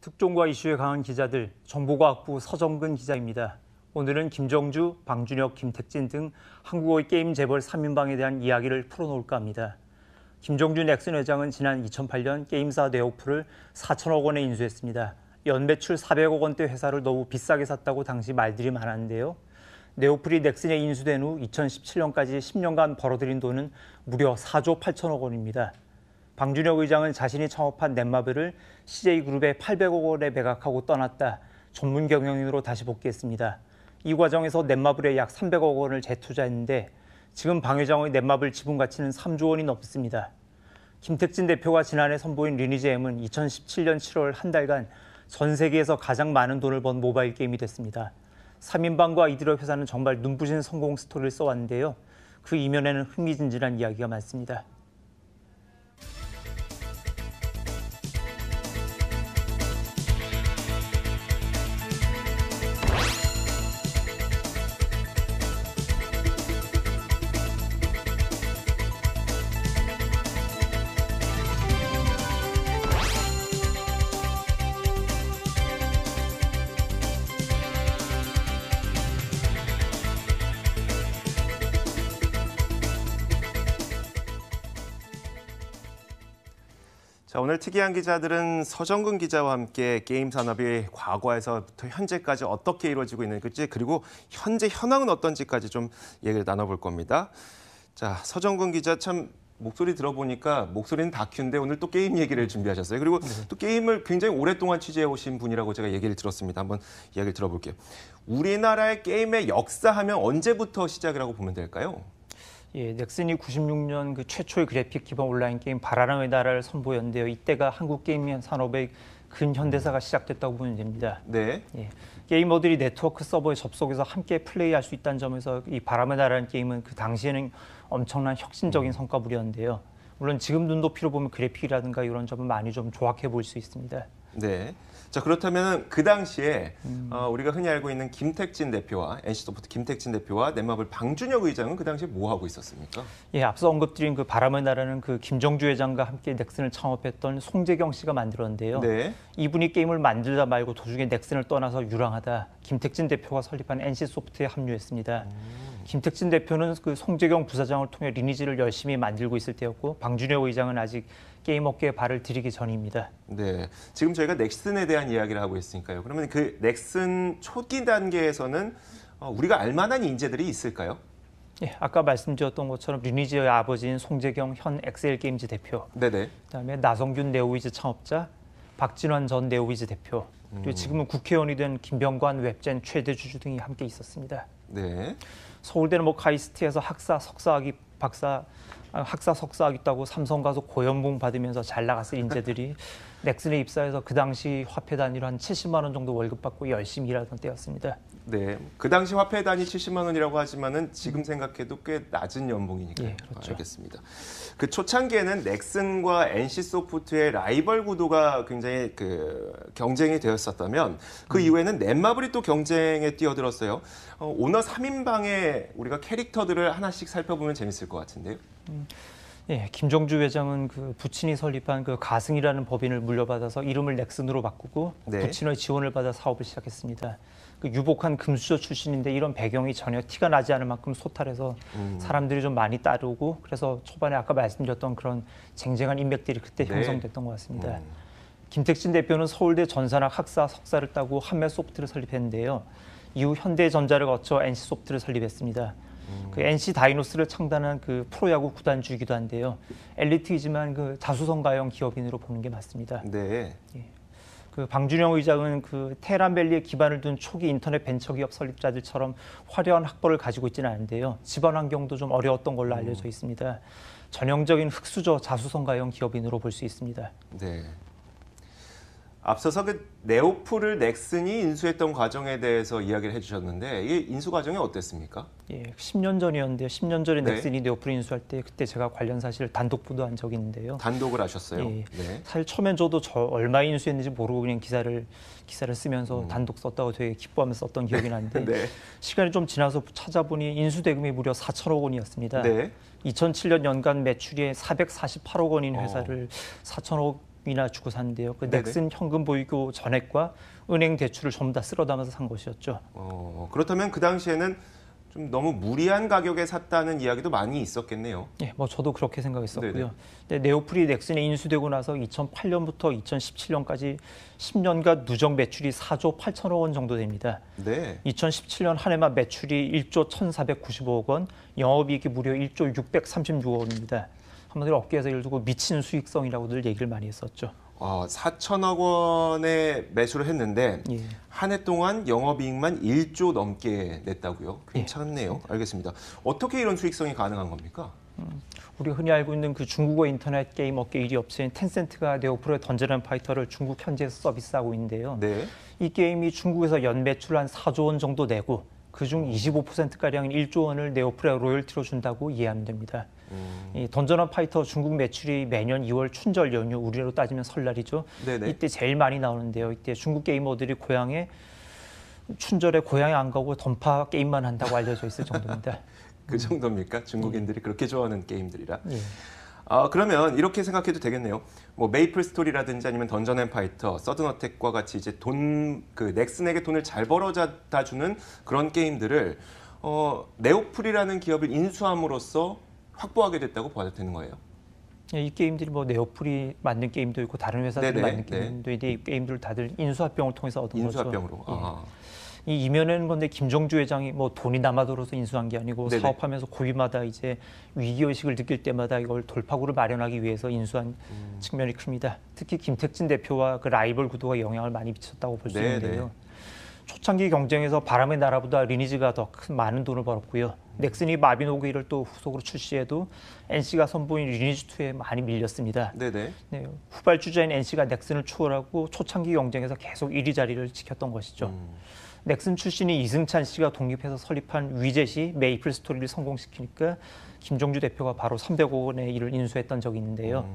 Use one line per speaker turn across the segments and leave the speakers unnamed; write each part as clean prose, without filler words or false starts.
특종과 이슈에 강한 기자들, 정보과학부 서정근 기자입니다. 오늘은 김정주, 방준혁, 김택진 등 한국어의 게임 재벌 3인방에 대한 이야기를 풀어놓을까 합니다. 김정주 넥슨 회장은 지난 2008년 게임사 네오플을 4천억 원에 인수했습니다. 연매출 400억 원대 회사를 너무 비싸게 샀다고 당시 말들이 많았는데요. 네오플이 넥슨에 인수된 후 2017년까지 10년간 벌어들인 돈은 무려 4조 8천억 원입니다. 방준혁 의장은 자신이 창업한 넷마블을 CJ그룹에 800억 원에 매각하고 떠났다. 전문 경영인으로 다시 복귀했습니다. 이 과정에서 넷마블에 약 300억 원을 재투자했는데 지금 방 회장의 넷마블 지분 가치는 3조 원이 넘습니다. 김택진 대표가 지난해 선보인 리니지 M은 2017년 7월 한 달간 전 세계에서 가장 많은 돈을 번 모바일 게임이 됐습니다. 3인방과 이들의 회사는 정말 눈부신 성공 스토리를 써왔는데요. 그 이면에는 흥미진진한 이야기가 많습니다.
자, 오늘 특이한 기자들은 서정근 기자와 함께 게임 산업이 과거에서부터 현재까지 어떻게 이루어지고 있는지 그리고 현재 현황은 어떤지까지 좀 얘기를 나눠볼 겁니다. 자, 서정근 기자 참 목소리 들어보니까 목소리는 다큐인데 오늘 또 게임 얘기를 준비하셨어요. 그리고 또 게임을 굉장히 오랫동안 취재해 오신 분이라고 제가 얘기를 들었습니다. 한번 이야기를 들어볼게요. 우리나라의 게임의 역사하면 언제부터 시작이라고 보면 될까요?
예, 넥슨이 96년 그 최초의 그래픽 기반 온라인 게임 바라랑의 나라를 선보였는데요. 이때가 한국 게임 산업의 근현대사가 시작됐다고 보면 됩니다.
네.
예, 게이머들이 네트워크 서버에 접속해서 함께 플레이할 수 있다는 점에서 이 바람의 나라라는 게임은 그 당시에는 엄청난 혁신적인 성과물이었는데요. 물론 지금 눈높이로 보면 그래픽이라든가 이런 점은 많이 좀 조악해 보일 수 있습니다.
네. 자, 그렇다면 그 당시에 우리가 흔히 알고 있는 김택진 대표와 NC소프트 김택진 대표와 넷마블 방준혁 의장은 그 당시에 뭐 하고 있었습니까?
예, 앞서 언급드린 그 바람의 나라는 그 김정주 회장과 함께 넥슨을 창업했던 송재경 씨가 만들었는데요.
네.
이분이 게임을 만들다 말고 도중에 넥슨을 떠나서 유랑하다 김택진 대표가 설립한 NC소프트에 합류했습니다. 김택진 대표는 그 송재경 부사장을 통해 리니지를 열심히 만들고 있을 때였고 방준혁 의장은 아직 게임 업계에 발을 들이기 전입니다.
네, 지금 저희가 넥슨에 대한 이야기를 하고 있으니까요. 그러면 그 넥슨 초기 단계에서는 우리가 알만한 인재들이 있을까요?
예, 아까 말씀드렸던 것처럼 리니지의 아버지인 송재경 현 엑셀게임즈 대표,
네네.
그다음에 나성균 네오위즈 창업자, 박진환 전 네오위즈 대표, 그리고 지금은 국회의원이 된 김병관 웹젠 최대 주주 등이 함께 있었습니다.
네.
서울대는 뭐 카이스트에서 학사 석사학위 따고 삼성 가서 고연봉 받으면서 잘 나갔을 인재들이 넥슨에 입사해서 그 당시 화폐 단위로 한 70만 원 정도 월급 받고 열심히 일하던 때였습니다.
네, 그 당시 화폐 단위 70만 원이라고 하지만은 지금 생각해도 꽤 낮은 연봉이니까요.
예, 그렇죠.
알겠습니다. 그 초창기에는 넥슨과 NC소프트의 라이벌 구도가 굉장히 그 경쟁이 되었었다면 그 이후에는 넷마블이 또 경쟁에 뛰어들었어요. 오너 3인방의 우리가 캐릭터들을 하나씩 살펴보면 재밌을 것 같은데요.
예, 김정주 회장은 그 부친이 설립한 그 가승이라는 법인을 물려받아서 이름을 넥슨으로 바꾸고
네.
부친의 지원을 받아 사업을 시작했습니다. 그 유복한 금수저 출신인데 이런 배경이 전혀 티가 나지 않을 만큼 소탈해서 사람들이 좀 많이 따르고 그래서 초반에 아까 말씀드렸던 그런 쟁쟁한 인맥들이 그때
네.
형성됐던 것 같습니다. 김택진 대표는 서울대 전산학 학사 석사를 따고 한매소프트를 설립했는데요. 이후 현대전자를 거쳐 NC소프트를 설립했습니다. 그 NC 다이노스를 창단한 그 프로야구 구단주이기도 한데요. 엘리트이지만 그 다수성가형 기업인으로 보는 게 맞습니다.
네.
예. 그 방준혁 의장은 그 테헤란밸리에 기반을 둔 초기 인터넷 벤처기업 설립자들처럼 화려한 학벌을 가지고 있지는 않은데요. 집안 환경도 좀 어려웠던 걸로 알려져 있습니다. 전형적인 흑수저 자수성가형 기업인으로 볼 수 있습니다.
네. 앞서서 그 네오플을 넥슨이 인수했던 과정에 대해서 이야기를 해주셨는데 이 인수 과정이 어땠습니까?
예, 10년 전이었는데요. 10년 전에
네.
넥슨이 네오플을 인수할 때 그때 제가 관련 사실을 단독 보도한 적이 있는데요.
단독을 하셨어요.
예,
네.
사실 처음엔 저도 얼마 인수했는지 모르고 그냥 기사를 쓰면서 단독 썼다고 되게 기뻐하면서 썼던 기억이 나는데
네.
시간이 좀 지나서 찾아보니 인수 대금이 무려 4천억 원이었습니다.
네.
2007년 연간 매출이 448억 원인 회사를 4천억 원이나 주고 샀는데요. 그
네네.
넥슨 현금 보유고 전액과 은행 대출을 전부 다 쓸어 담아서 산 것이었죠.
그렇다면 그 당시에는 좀 너무 무리한 가격에 샀다는 이야기도 많이 있었겠네요.
예, 뭐 저도 그렇게 생각했었고요.
네네.
근데 네오플이 넥슨에 인수되고 나서 2008년부터 2017년까지 10년간 누적 매출이 4조 8천억 원 정도 됩니다.
네.
2017년 한 해만 매출이 1조 1,495억 원, 영업이익이 무려 1조 636억 원입니다. 한마디로 업계에서 예를 들고 미친 수익성이라고들 얘기를 많이 했었죠.
4천억 원의 매수를 했는데
예.
한 해 동안 영업이익만 1조 넘게 냈다고요? 괜찮네요. 알겠습니다. 어떻게 이런 수익성이 가능한 겁니까?
우리가 흔히 알고 있는 그 중국어 인터넷 게임 업계 1위 업체인 텐센트가 네오플의 던전 앤 파이터를 중국 현지에서 서비스하고 있는데요.
네.
이 게임이 중국에서 연 매출 한 4조 원 정도 내고 그중 25%가량인 1조 원을 네오플에 로열티로 준다고 이해하면 됩니다. 이 던전 앤 파이터 중국 매출이 매년 2월 춘절 연휴, 우리로 따지면 설날이죠.
네네.
이때 제일 많이 나오는데요. 이때 중국 게이머들이 춘절에 고향에 안 가고 던파 게임만 한다고 알려져 있을 정도입니다.
그 정도입니까? 중국인들이 그렇게 좋아하는 게임들이라.
예.
그러면 이렇게 생각해도 되겠네요. 뭐 메이플 스토리라든지 아니면 던전 앤 파이터, 서든 어택과 같이 이제 넥슨에게 돈을 잘 벌어다 주는 그런 게임들을 네오플이라는 기업을 인수함으로써 확보하게 됐다고 봐도 되는 거예요.
이 게임들이 뭐 네오플이 만든 게임도 있고 다른 회사들이
네네,
만든 게임도 있는데 이 게임들을 다들 인수합병을 통해서 얻은
인수합병으로.
거죠. 이 이면에는 건데 김정주 회장이 뭐 돈이 남아돌아서 인수한 게 아니고
네네.
사업하면서 고비마다 이제 위기 의식을 느낄 때마다 이걸 돌파구를 마련하기 위해서 인수한 측면이 큽니다. 특히 김택진 대표와 그 라이벌 구도가 영향을 많이 미쳤다고 볼 수
네네.
있는데요. 초창기 경쟁에서 바람의 나라보다 리니지가 더 큰 많은 돈을 벌었고요. 넥슨이 마비노기를 또 후속으로 출시해도 NC가 선보인 리니지2에 많이 밀렸습니다.
네네.
네, 후발주자인 NC가 넥슨을 추월하고 초창기 경쟁에서 계속 1위 자리를 지켰던 것이죠. 넥슨 출신이 이승찬 씨가 독립해서 설립한 위젯이 메이플 스토리를 성공시키니까 김정주 대표가 바로 300억 원의 일을 인수했던 적이 있는데요.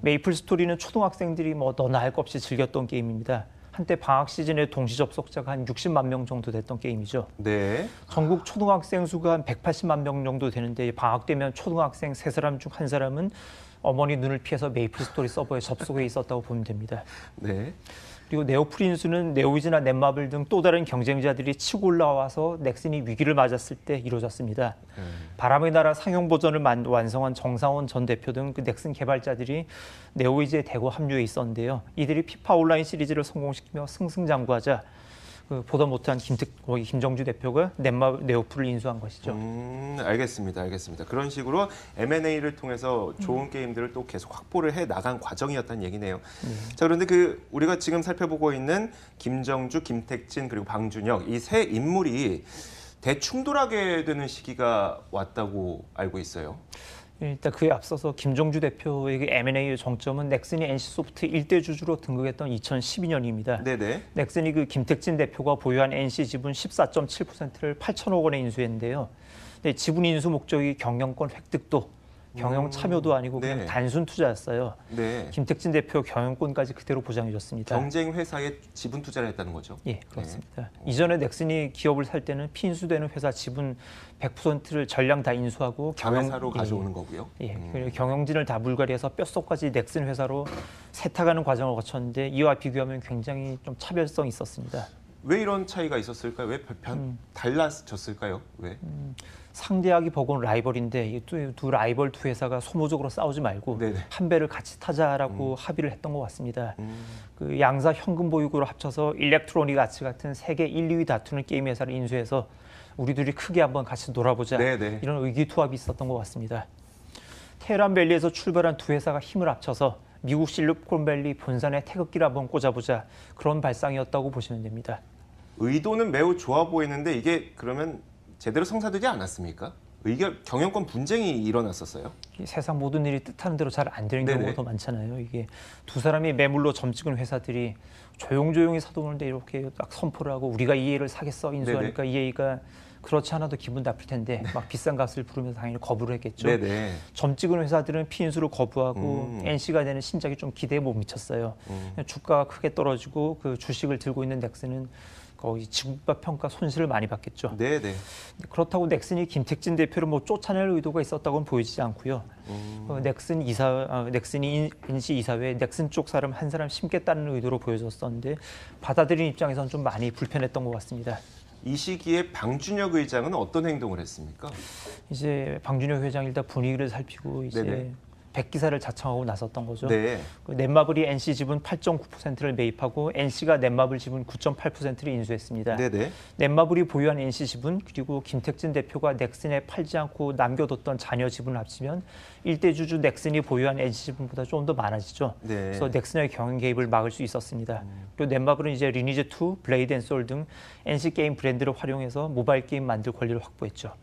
메이플 스토리는 초등학생들이 뭐 너나 할 것 없이 즐겼던 게임입니다. 한때 방학 시즌에 동시 접속자가 한 60만 명 정도 됐던 게임이죠.
네.
전국 초등학생 수가 한 180만 명 정도 되는데 방학 되면 초등학생 3사람 중 1사람은 어머니 눈을 피해서 메이플 스토리 서버에 접속해 있었다고 보면 됩니다.
네.
그리고 네오프린스는 네오이즈나 넷마블 등 또 다른 경쟁자들이 치고 올라와서 넥슨이 위기를 맞았을 때 이루어졌습니다. 바람의 나라 상용 버전을 완성한 정상원 전 대표 등 그 넥슨 개발자들이 네오이즈에 대거 합류해 있었는데요. 이들이 피파 온라인 시리즈를 성공시키며 승승장구하자 보다 못한 김정주 대표가 네오플을 인수한 것이죠.
알겠습니다. 그런 식으로 M&A를 통해서 좋은 게임들을 또 계속 확보를 해 나간 과정이었다는 얘기네요. 자, 그런데 우리가 지금 살펴보고 있는 김정주, 김택진 그리고 방준혁 이 세 인물이 대충돌하게 되는 시기가 왔다고 알고 있어요.
일단 그에 앞서서 김정주 대표의 M&A의 정점은 넥슨이 NC소프트 일대 주주로 등극했던 2012년입니다.
네네.
넥슨이 그 김택진 대표가 보유한 NC 지분 14.7%를 8천억 원에 인수했는데요. 근데 지분 인수 목적이 경영권 획득도 경영 참여도 아니고 그냥
네.
단순 투자였어요.
네.
김택진 대표 경영권까지 그대로 보장해줬습니다.
경쟁 회사에 지분 투자를 했다는 거죠.
예, 그렇습니다. 이전에 넥슨이 기업을 살 때는 피인수되는 회사 지분 100%를 전량 다 인수하고
자회사로 가져오는 거고요.
예, 그리고 경영진을 다 물갈이해서 뼛속까지 넥슨 회사로 세탁하는 과정을 거쳤는데 이와 비교하면 굉장히 좀 차별성이 있었습니다.
왜 이런 차이가 있었을까요? 왜 달라졌을까요? 왜?
상대하기 버거운 라이벌인데 이 두 라이벌 두 회사가 소모적으로 싸우지 말고
네네.
한 배를 같이 타자라고 합의를 했던 것 같습니다. 그 양사 현금 보유고를 합쳐서 일렉트로닉 아츠 같은 세계 1, 2위 다투는 게임 회사를 인수해서 우리 둘이 크게 한번 같이 놀아보자
네네.
이런 의기투합이 있었던 것 같습니다. 테헤란밸리에서 출발한 두 회사가 힘을 합쳐서 미국 실리콘밸리 본산에 태극기를 한번 꽂아보자 그런 발상이었다고 보시면 됩니다.
의도는 매우 좋아 보이는데 이게 그러면 제대로 성사되지 않았습니까? 경영권 분쟁이 일어났었어요.
세상 모든 일이 뜻하는 대로 잘 안 되는
네네.
경우가 더 많잖아요. 이게 두 사람이 매물로 점찍은 회사들이 조용조용히 사도는데 이렇게 딱 선포를 하고 우리가 이 애를 사겠어 인수하니까 이 애가 그렇지 않아도 기분 나쁠 텐데 막 비싼 값을 부르면서 당연히 거부를 했겠죠.
네네.
점찍은 회사들은 피인수를 거부하고 NC가 되는 신작이 좀 기대에 못 미쳤어요. 주가가 크게 떨어지고 그 주식을 들고 있는 넥슨은 거의 지구가 평가 손실을 많이 받겠죠.
네, 네.
그렇다고 넥슨이 김택진 대표를 뭐 쫓아낼 의도가 있었다고는 보이지 않고요. 넥슨이 NC 이사회에 넥슨 쪽 사람 한 사람 심겠다는 의도로 보여졌었는데 받아들인 입장에서는 좀 많이 불편했던 것 같습니다.
이 시기에 방준혁 의장은 어떤 행동을 했습니까?
이제 방준혁 회장이 일단 분위기를 살피고 이제
네네.
백기사를 자청하고 나섰던 거죠.
네.
그 넷마블이 NC 지분 8.9%를 매입하고 NC가 넷마블 지분 9.8%를 인수했습니다.
네네.
넷마블이 보유한 NC 지분 그리고 김택진 대표가 넥슨에 팔지 않고 남겨뒀던 자녀 지분을 합치면 일대주주 넥슨이 보유한 NC 지분보다 좀 더 많아지죠.
네.
그래서 넥슨의 경영 개입을 막을 수 있었습니다. 그리고 넷마블은 이제 리니지2, 블레이드 앤 소울 등 NC 게임 브랜드를 활용해서 모바일 게임 만들 권리를 확보했죠.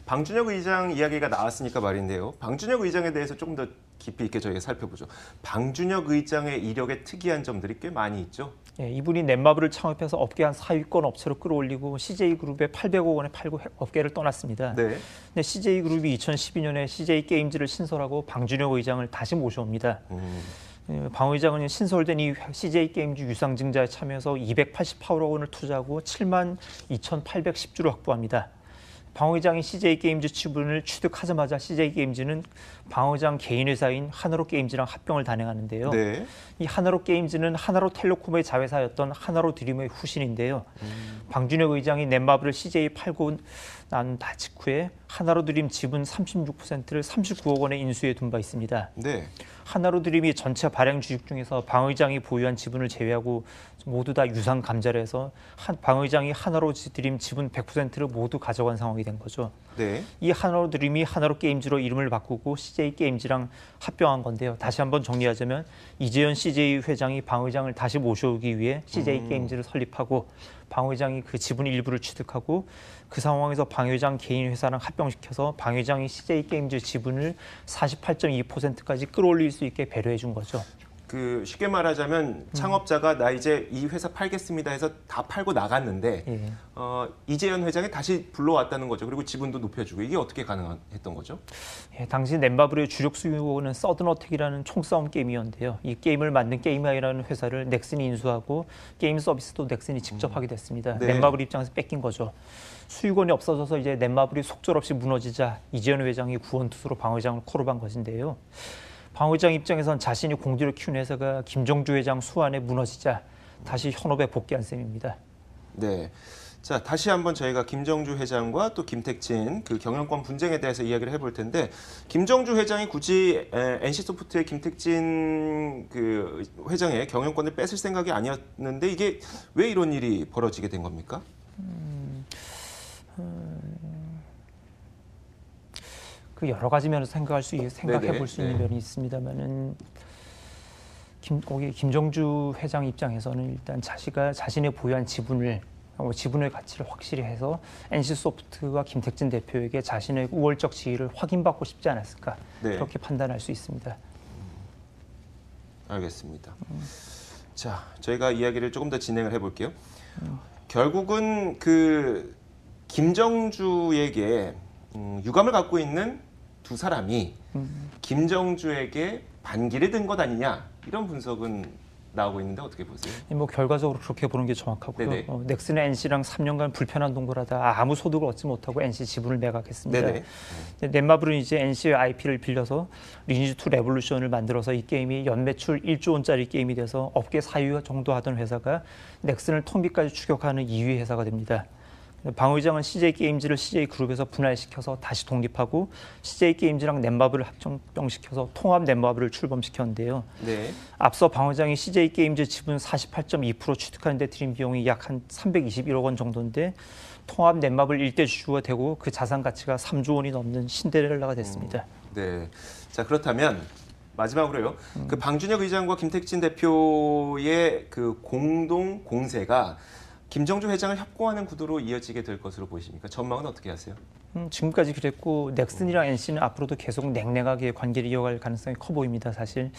방준혁 의장 이야기가 나왔으니까 말인데요. 방준혁 의장에 대해서 조금 더 깊이 있게 저희가 살펴보죠. 방준혁 의장의 이력에 특이한 점들이 꽤 많이 있죠.
예, 이분이 넷마블을 창업해서 업계 한 4위권 업체로 끌어올리고 CJ그룹에 800억 원에 팔고 업계를 떠났습니다.
네.
근데 CJ그룹이 2012년에 CJ게임즈를 신설하고 방준혁 의장을 다시 모셔옵니다. 방 의장은 신설된 이 CJ게임즈 유상증자에 참여해서 288억 원을 투자하고 7만 2,810주를 확보합니다. 방 의장이 CJ게임즈 지분을 취득하자마자 CJ게임즈는 방 의장 개인 회사인 하나로게임즈랑 합병을 단행하는데요.
네.
이 하나로게임즈는 하나로텔레콤의 자회사였던 하나로드림의 후신인데요. 방준혁 의장이 넷마블을 CJ에 팔고 난 직후에 하나로드림 지분 36%를 39억 원에 인수해 둔 바 있습니다.
네.
하나로드림이 전체 발행 주식 중에서 방 의장이 보유한 지분을 제외하고 모두 다 유상 감자를 해서 방 의장이 하나로드림 지분 100%를 모두 가져간 상황이 된 거죠.
네.
이 하나로드림이 하나로게임즈로 이름을 바꾸고 CJ게임즈랑 합병한 건데요. 다시 한번 정리하자면 이재현 CJ 회장이 방 의장을 다시 모셔오기 위해 CJ게임즈를 설립하고 방 회장이 그 지분 일부를 취득하고 그 상황에서 방 회장 개인 회사랑 합병시켜서 방 회장이 CJ게임즈 지분을 48.2%까지 끌어올릴 수 있게 배려해 준 거죠.
그 쉽게 말하자면 창업자가 나 이제 이 회사 팔겠습니다 해서 다 팔고 나갔는데
예.
이재현 회장이 다시 불러왔다는 거죠. 그리고 지분도 높여주고 이게 어떻게 가능했던 거죠?
예, 당시 넷마블의 주력 수요는 서든어택이라는 총싸움 게임이었는데요. 이 게임을 만든 게임아이라는 회사를 넥슨이 인수하고 게임 서비스도 넥슨이 직접 하게 됐습니다.
네.
넷마블 입장에서 뺏긴 거죠. 수익원이 없어져서 이제 넷마블이 속절없이 무너지자 이재현 회장이 구원투수로 방 회장을 콜업한 것인데요. 방 회장 입장에선 자신이 공들여 키운 회사가 김정주 회장 수완에 무너지자 다시 현업에 복귀한 셈입니다.
네. 자, 다시 한번 저희가 김정주 회장과 또 김택진 그 경영권 분쟁에 대해서 이야기를 해볼 텐데 김정주 회장이 굳이 NC소프트의 김택진 그 회장의 경영권을 뺏을 생각이 아니었는데 이게 왜 이런 일이 벌어지게 된 겁니까?
그 여러 가지 면에서 생각해 볼 수 있는
네.
면이 있습니다만은 김정주 회장 입장에서는 일단 자신의 보유한 지분의 가치를 확실히 해서 NC소프트와 김택진 대표에게 자신의 우월적 지위를 확인받고 싶지 않았을까
네.
그렇게 판단할 수 있습니다.
알겠습니다. 자, 저희가 이야기를 조금 더 진행을 해볼게요. 결국은 그 김정주에게 유감을 갖고 있는 두 사람이 김정주에게 반기를 든 것 아니냐 이런 분석은 나오고 있는데 어떻게 보세요?
뭐 결과적으로 그렇게 보는 게 정확하고요.
네네.
넥슨은 NC랑 3년간 불편한 동거하다 아무 소득을 얻지 못하고 NC 지분을 매각했습니다.
네네.
넷마블은 이제 NC의 IP를 빌려서 리니지2 레볼루션을 만들어서 이 게임이 연매출 1조 원짜리 게임이 돼서 업계 4위 정도 하던 회사가 넥슨을 텅비까지 추격하는 2위 회사가 됩니다. 방 의장은 CJ게임즈를 CJ그룹에서 분할시켜서 다시 독립하고 CJ게임즈랑 넷마블을 합병시켜서 통합 넷마블을 출범시켰는데요.
네.
앞서 방 의장이 CJ게임즈 지분 48.2% 취득하는 데 들인 비용이 약 한 321억 원 정도인데 통합 넷마블 일대 주주가 되고 그 자산 가치가 3조 원이 넘는 신데렐라가 됐습니다.
네. 자, 그렇다면 마지막으로요. 그 방준혁 의장과 김택진 대표의 그 공동 공세가 김정주 회장을 협공하는 구도로 이어지게 될 것으로 보이십니까? 전망은 어떻게 하세요?
지금까지 그랬고 넥슨이랑 NC는 앞으로도 계속 냉랭하게 관계를 이어갈 가능성이 커 보입니다. 사실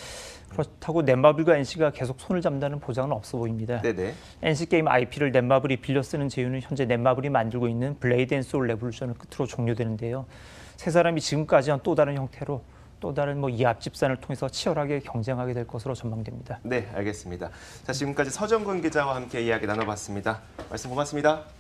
그렇다고 넷마블과 NC가 계속 손을 잡는다는 보장은 없어 보입니다.
네네.
NC 게임 IP를 넷마블이 빌려 쓰는 제휴는 현재 넷마블이 만들고 있는 블레이드 앤 소울 레볼루션을 끝으로 종료되는데요. 세 사람이 지금까지 한 또 다른 형태로 또 다른 이합 집산을 통해서 치열하게 경쟁하게 될 것으로 전망됩니다.
네, 알겠습니다. 자, 지금까지 서정근 기자와 함께 이야기 나눠봤습니다. 말씀 고맙습니다.